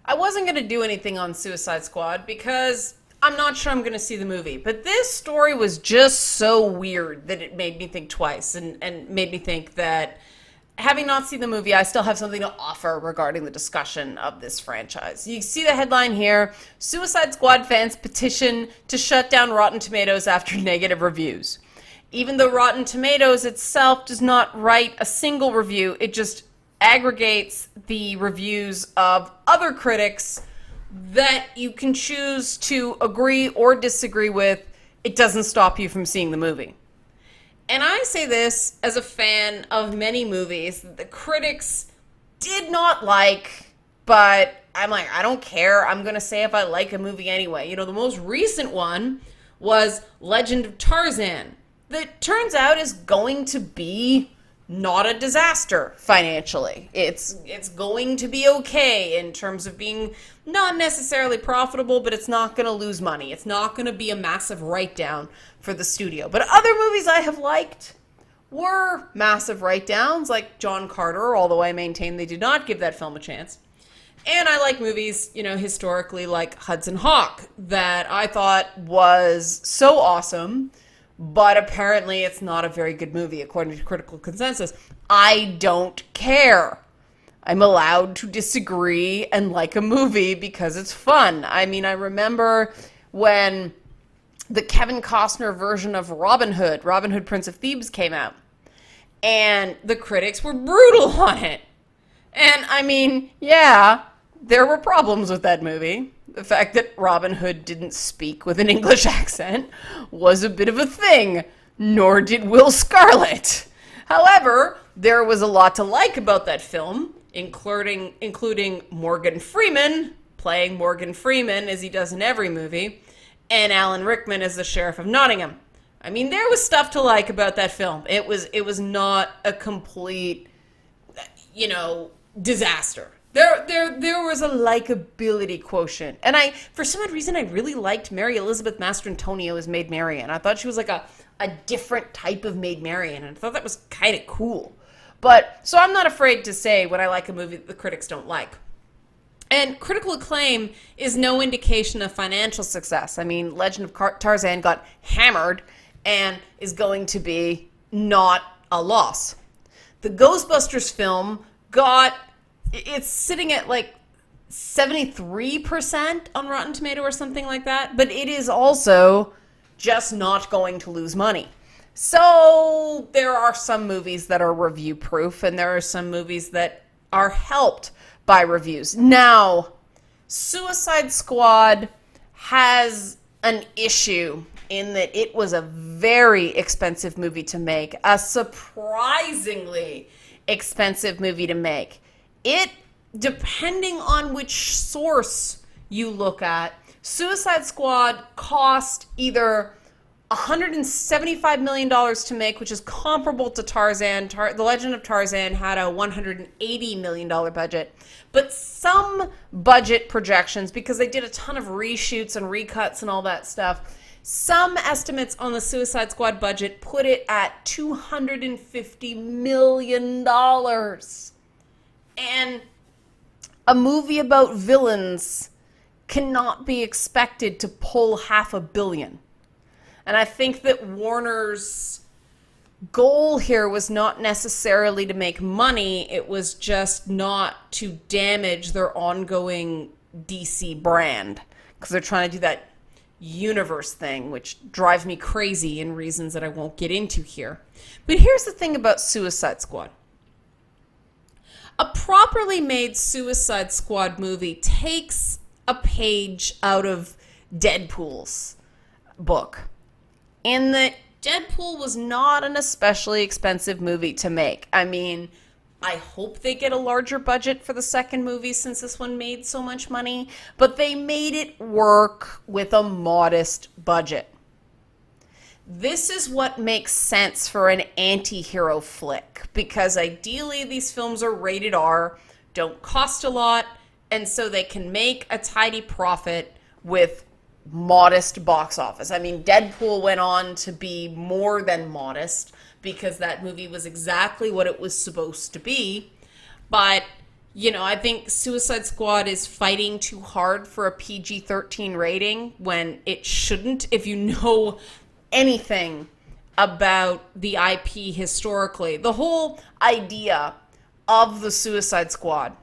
I wasn't going to do anything on Suicide Squad because I'm not sure I'm going to see the movie. But this story was just so weird that it made me think twice and made me think that having not seen the movie, I still have something to offer regarding the discussion of this franchise. You see the headline here: Suicide Squad fans petition to shut down Rotten Tomatoes after negative reviews. Even though Rotten Tomatoes itself does not write a single review, it just aggregates the reviews of other critics that you can choose to agree or disagree with. It doesn't stop you from seeing the movie. And I say this as a fan of many movies that the critics did not like, but I'm like, I don't care. I'm going to say if I like a movie anyway. You know, the most recent one was Legend of Tarzan, that turns out is going to be not a disaster financially. It's going to be okay in terms of being not necessarily profitable, but it's not going to lose money. It's not going to be a massive write-down for the studio. But other movies I have liked were massive write-downs, like John Carter, although I maintain they did not give that film a chance. And I like movies, you know, historically, like Hudson Hawk, that I thought was so awesome, but apparently it's not a very good movie according to critical consensus. I don't care. I'm allowed to disagree and like a movie because it's fun. I mean, I remember when the Kevin Costner version of Robin Hood, Prince of Thieves, came out, and the critics were brutal on it. And I mean, yeah, there were problems with that movie. The fact that Robin Hood didn't speak with an English accent was a bit of a thing, nor did Will Scarlet. However, there was a lot to like about that film, including Morgan Freeman, playing Morgan Freeman as he does in every movie, and Alan Rickman as the Sheriff of Nottingham. I mean, there was stuff to like about that film. It was not a complete, you know, disaster. There was a likability quotient. And for some odd reason, I really liked Mary Elizabeth Mastrantonio as Maid Marian. I thought she was like a different type of Maid Marian, and I thought that was kind of cool. But, so I'm not afraid to say when I like a movie that the critics don't like. And critical acclaim is no indication of financial success. I mean, Legend of Tarzan got hammered and is going to be not a loss. The Ghostbusters film it's sitting at like 73% on Rotten Tomato or something like that, but it is also just not going to lose money. So there are some movies that are review proof, and there are some movies that are helped by reviews. Now, Suicide Squad has an issue in that it was a very expensive movie to make, a surprisingly expensive movie to make. It, depending on which source you look at, Suicide Squad cost either $175 million to make, which is comparable to Tarzan. The Legend of Tarzan had a $180 million budget. But some budget projections, because they did a ton of reshoots and recuts and all that stuff, some estimates on the Suicide Squad budget put it at $250 million. And a movie about villains cannot be expected to pull $500 million. And I think that Warner's goal here was not necessarily to make money. It was just not to damage their ongoing DC brand, because they're trying to do that universe thing, which drives me crazy in reasons that I won't get into here. But here's the thing about Suicide Squad. A properly made Suicide Squad movie takes a page out of Deadpool's book, in that Deadpool was not an especially expensive movie to make. I mean, I hope they get a larger budget for the second movie since this one made so much money, but they made it work with a modest budget. This is what makes sense for an anti-hero flick, because ideally these films are rated R, don't cost a lot, and so they can make a tidy profit with modest box office. I mean, Deadpool went on to be more than modest because that movie was exactly what it was supposed to be. But I think Suicide Squad is fighting too hard for a PG-13 rating when it shouldn't. If you know anything about the IP historically, the whole idea of the Suicide Squad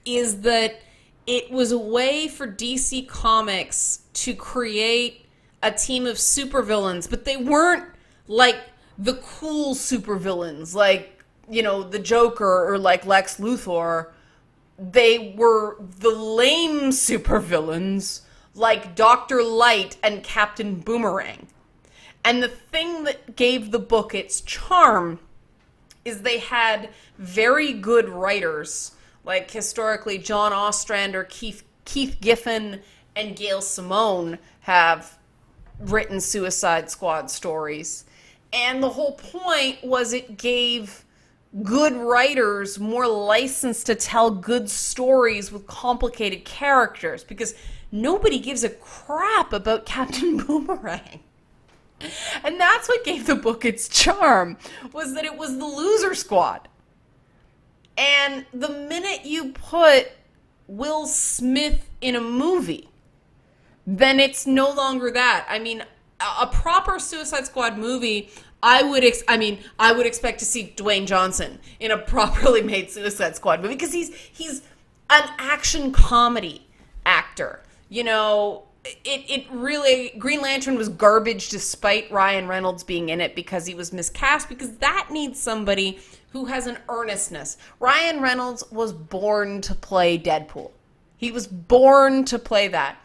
is that it was a way for DC Comics to create a team of supervillains, but they weren't like the cool supervillains, like, the Joker or like Lex Luthor. They were the lame supervillains like Dr. Light and Captain Boomerang. And the thing that gave the book its charm is they had very good writers, like historically John Ostrander, Keith Giffen, and Gail Simone have written Suicide Squad stories. And the whole point was it gave good writers more license to tell good stories with complicated characters, because nobody gives a crap about Captain Boomerang. And that's what gave the book its charm, was that it was the loser squad. And the minute you put Will Smith in a movie, then it's no longer that. I mean, a proper Suicide Squad movie, I would expect to see Dwayne Johnson in a properly made Suicide Squad movie, because he's an action comedy actor. It really, Green Lantern was garbage despite Ryan Reynolds being in it because he was miscast, because that needs somebody who has an earnestness. Ryan Reynolds was born to play Deadpool. He was born to play that.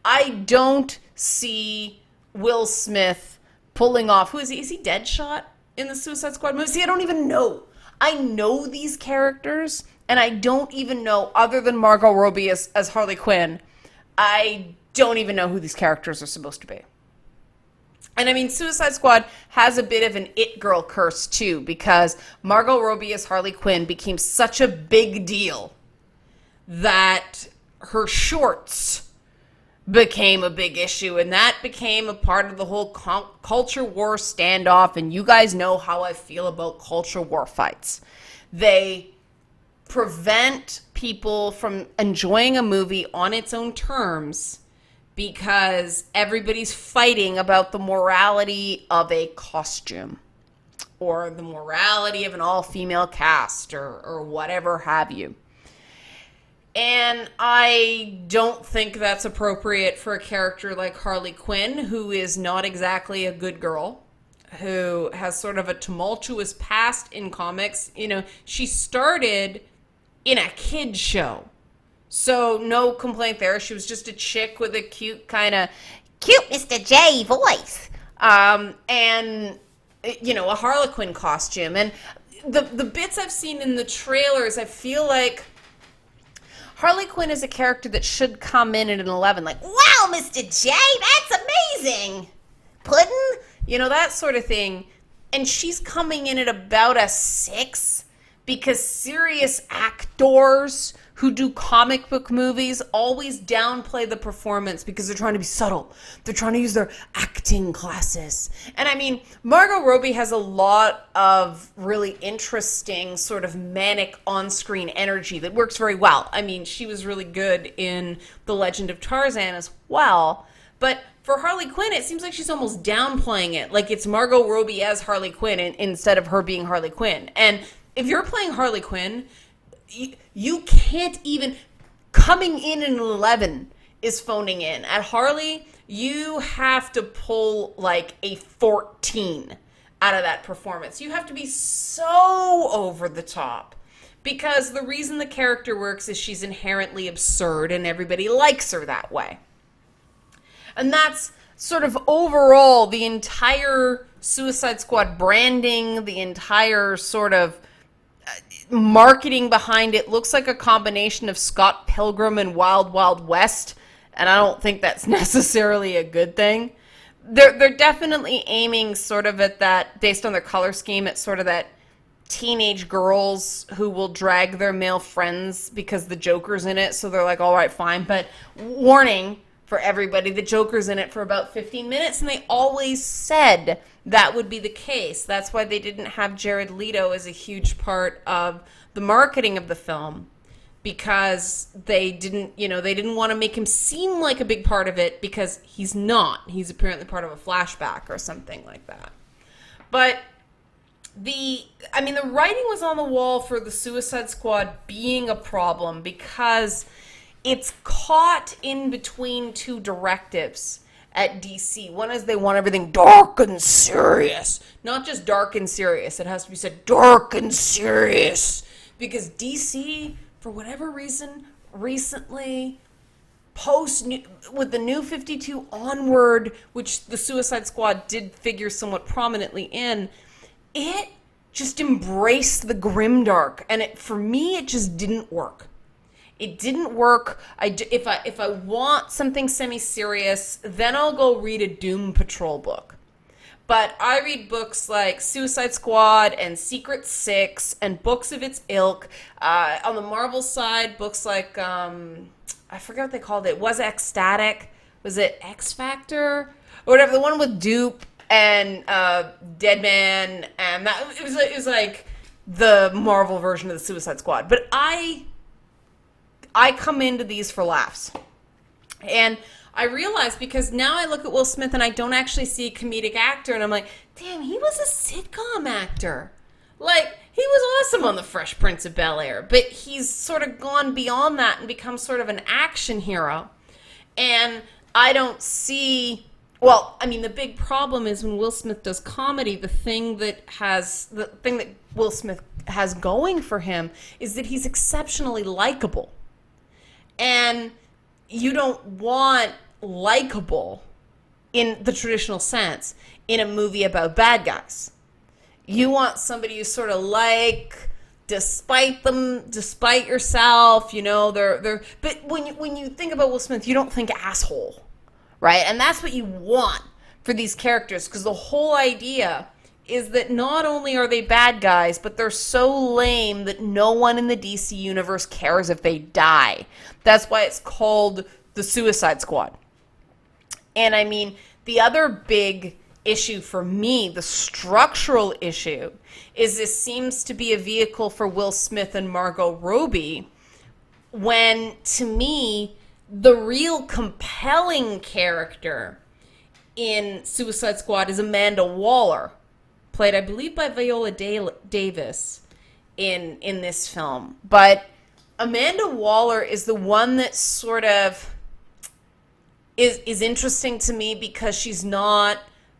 I don't see Will Smith pulling off, who is he? Is he Deadshot in the Suicide Squad movie? See, I don't even know. I know these characters, and I don't even know, other than Margot Robbie as Harley Quinn, I don't even know who these characters are supposed to be. And I mean, Suicide Squad has a bit of an it girl curse too, because Margot Robbie as Harley Quinn became such a big deal that her shorts became a big issue, and that became a part of the whole culture war standoff. And you guys know how I feel about culture war fights. They prevent people from enjoying a movie on its own terms because everybody's fighting about the morality of a costume or the morality of an all-female cast or whatever have you. And I don't think that's appropriate for a character like Harley Quinn, who is not exactly a good girl, who has sort of a tumultuous past in comics. She started in a kid's show, so no complaint there. She was just a chick with a cute Mr. J voice, and a Harlequin costume. And the bits I've seen in the trailers, I feel like Harley Quinn is a character that should come in at an 11, like, wow, Mr. J, that's amazing. Puddin'? That sort of thing. And she's coming in at about a 6 because serious actors who do comic book movies always downplay the performance because they're trying to be subtle. They're trying to use their acting classes. And I mean, Margot Robbie has a lot of really interesting sort of manic on-screen energy that works very well. I mean, she was really good in The Legend of Tarzan as well. But for Harley Quinn, it seems like she's almost downplaying it. Like it's Margot Robbie as Harley Quinn instead of her being Harley Quinn. And if you're playing Harley Quinn, you can't even, coming in an 11 is phoning in. At Harley, you have to pull like a 14 out of that performance. You have to be so over the top, because the reason the character works is she's inherently absurd and everybody likes her that way. And that's sort of overall the entire Suicide Squad branding, the entire sort of marketing behind it looks like a combination of Scott Pilgrim and Wild Wild West, and I don't think that's necessarily a good thing. They're definitely aiming sort of at that, based on their color scheme, at sort of that teenage girls who will drag their male friends because the Joker's in it, so they're like, all right, fine, but warning for everybody, the Joker's in it for about 15 minutes, and they always said that would be the case. That's why they didn't have Jared Leto as a huge part of the marketing of the film because they didn't want to make him seem like a big part of it because he's not. He's apparently part of a flashback or something like that. But the writing was on the wall for the Suicide Squad being a problem because it's caught in between two directives at DC. One is they want everything dark and serious. Not just dark and serious. It has to be said dark and serious. Because DC, for whatever reason, recently, with the New 52 onward, which the Suicide Squad did figure somewhat prominently in, it just embraced the grimdark. And for me, it just didn't work. It didn't work. If I want something semi-serious, then I'll go read a Doom Patrol book. But I read books like Suicide Squad and Secret Six and books of its ilk. On the Marvel side, books like, I forget what they called it. Was it Ecstatic? Was it X Factor? Or whatever. The one with Dupe and Deadman. And it was like the Marvel version of the Suicide Squad. But I come into these for laughs. And I realize because now I look at Will Smith and I don't actually see a comedic actor and I'm like, damn, he was a sitcom actor. Like, he was awesome on The Fresh Prince of Bel-Air, but he's sort of gone beyond that and become sort of an action hero. And I don't see, the big problem is when Will Smith does comedy, the thing that Will Smith has going for him is that he's exceptionally likable. And you don't want likable in the traditional sense in a movie about bad guys. You want somebody you sort of like, despite yourself, but when you think about Will Smith, you don't think asshole, right? And that's what you want for these characters, because the whole idea is that not only are they bad guys, but they're so lame that no one in the DC universe cares if they die. That's why it's called the Suicide Squad. And the other big issue for me, the structural issue, is this seems to be a vehicle for Will Smith and Margot Robbie, when, to me, the real compelling character in Suicide Squad is Amanda Waller, played, I believe, by Viola Davis in this film. But Amanda Waller is the one that sort of is interesting to me because she's not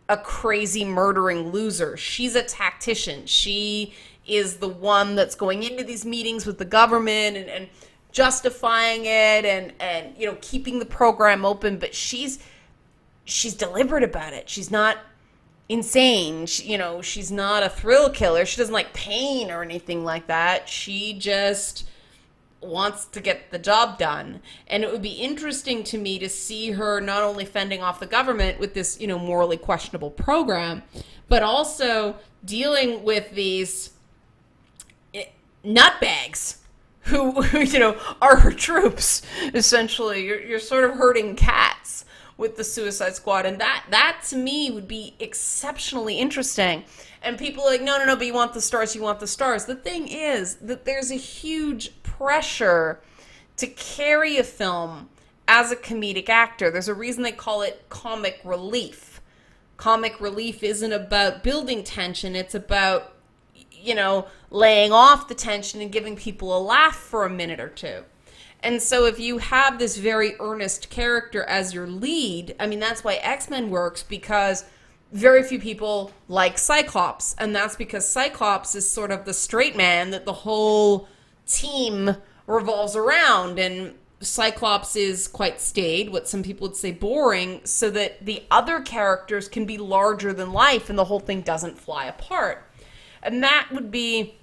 a crazy murdering loser. She's a tactician. She is the one that's going into these meetings with the government and justifying it and keeping the program open, but she's deliberate about it. She's not insane. She's not a thrill killer. She doesn't like pain or anything like that. She just wants to get the job done. And it would be interesting to me to see her not only fending off the government with this, morally questionable program, but also dealing with these nutbags who are her troops. Essentially, you're sort of herding cats with the Suicide Squad, and that to me would be exceptionally interesting. And people are like, no, but you want the stars. The thing is that there's a huge pressure to carry a film as a comedic actor. There's a reason they call it comic relief. Comic relief isn't about building tension. It's about, laying off the tension and giving people a laugh for a minute or two. And so if you have this very earnest character as your lead, that's why X-Men works, because very few people like Cyclops. And that's because Cyclops is sort of the straight man that the whole team revolves around. And Cyclops is quite staid, what some people would say boring, so that the other characters can be larger than life and the whole thing doesn't fly apart. And that would be,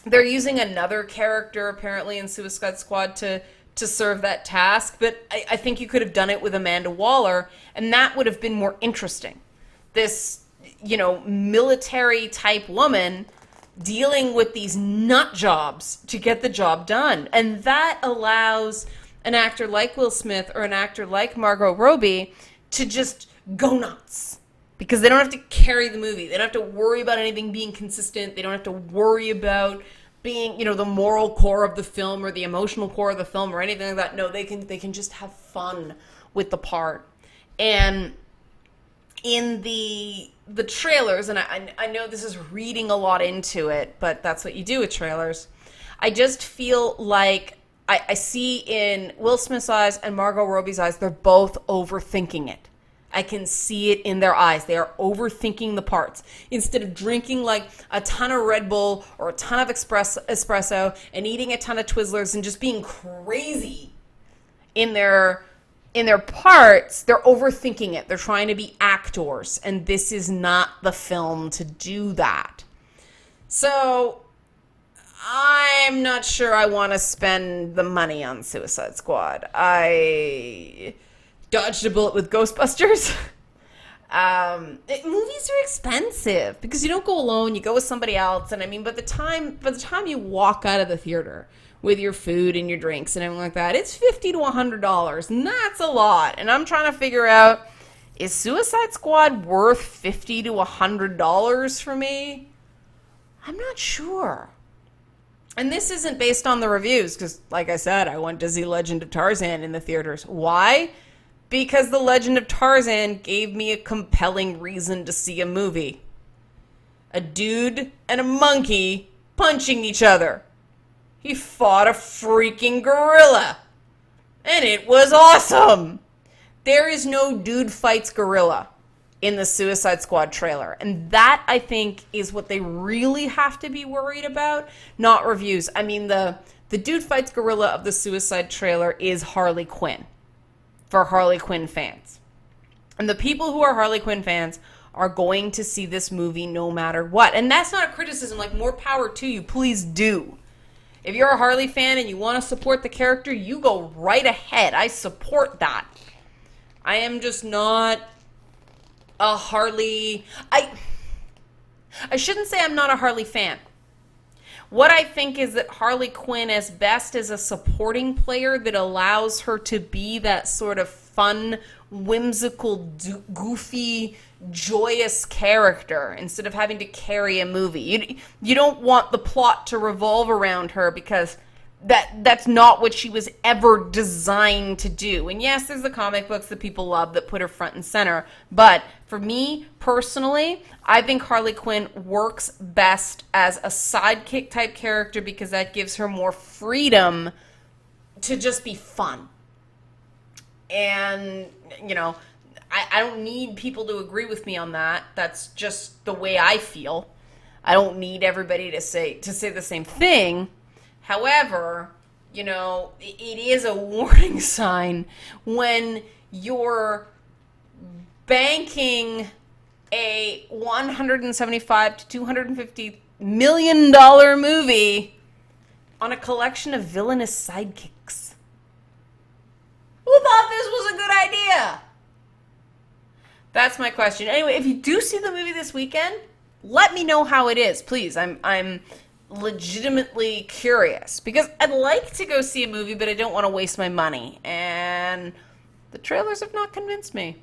they're using another character apparently in Suicide Squad to serve that task, but I think you could have done it with Amanda Waller, and that would have been more interesting. This, military type woman dealing with these nut jobs to get the job done. And that allows an actor like Will Smith or an actor like Margot Robbie to just go nuts, because they don't have to carry the movie. They don't have to worry about anything being consistent. They don't have to worry about being, the moral core of the film or the emotional core of the film or anything like that. No, they can just have fun with the part. And in the trailers, and I know this is reading a lot into it, but that's what you do with trailers. I just feel like I see in Will Smith's eyes and Margot Robbie's eyes, they're both overthinking it. I can see it in their eyes. They are overthinking the parts. Instead of drinking like a ton of Red Bull or a ton of espresso and eating a ton of Twizzlers and just being crazy in their parts, they're overthinking it. They're trying to be actors, and this is not the film to do that. So I'm not sure I want to spend the money on Suicide Squad. I dodged a bullet with Ghostbusters. Movies are expensive because you don't go alone. You go with somebody else, and I mean, by the time you walk out of the theater with your food and your drinks and everything like that, it's $50 to $100, and that's a lot. And I'm trying to figure out, is Suicide Squad worth $50 to $100 for me? I'm not sure. And this isn't based on the reviews, because, like I said, I went to see Legend of Tarzan in the theaters. Why? Because The Legend of Tarzan gave me a compelling reason to see a movie. A dude and a monkey punching each other. He fought a freaking gorilla. And it was awesome. There is no dude fights gorilla in the Suicide Squad trailer. And that, I think, is what they really have to be worried about, not reviews. I mean, the dude fights gorilla of the Suicide trailer is Harley Quinn, for Harley Quinn fans. And the people who are Harley Quinn fans are going to see this movie no matter what. And that's not a criticism, like, more power to you. Please do. If you're a Harley fan and you want to support the character, you go right ahead. I support that. I am just not a Harley... I shouldn't say I'm not a Harley fan. What I think is that Harley Quinn, as best, is a supporting player that allows her to be that sort of fun, whimsical, goofy, joyous character instead of having to carry a movie. You don't want the plot to revolve around her, because that's not what she was ever designed to do. And yes, there's the comic books that people love that put her front and center. But for me, personally, I think Harley Quinn works best as a sidekick type character, because that gives her more freedom to just be fun. And, I don't need people to agree with me on that. That's just the way I feel. I don't need everybody to say the same thing. However, it is a warning sign when you're banking a $175 to $250 million movie on a collection of villainous sidekicks. Who thought this was a good idea? That's my question. Anyway, if you do see the movie this weekend, let me know how it is, please. I'm legitimately curious, because I'd like to go see a movie, but I don't want to waste my money. And the trailers have not convinced me.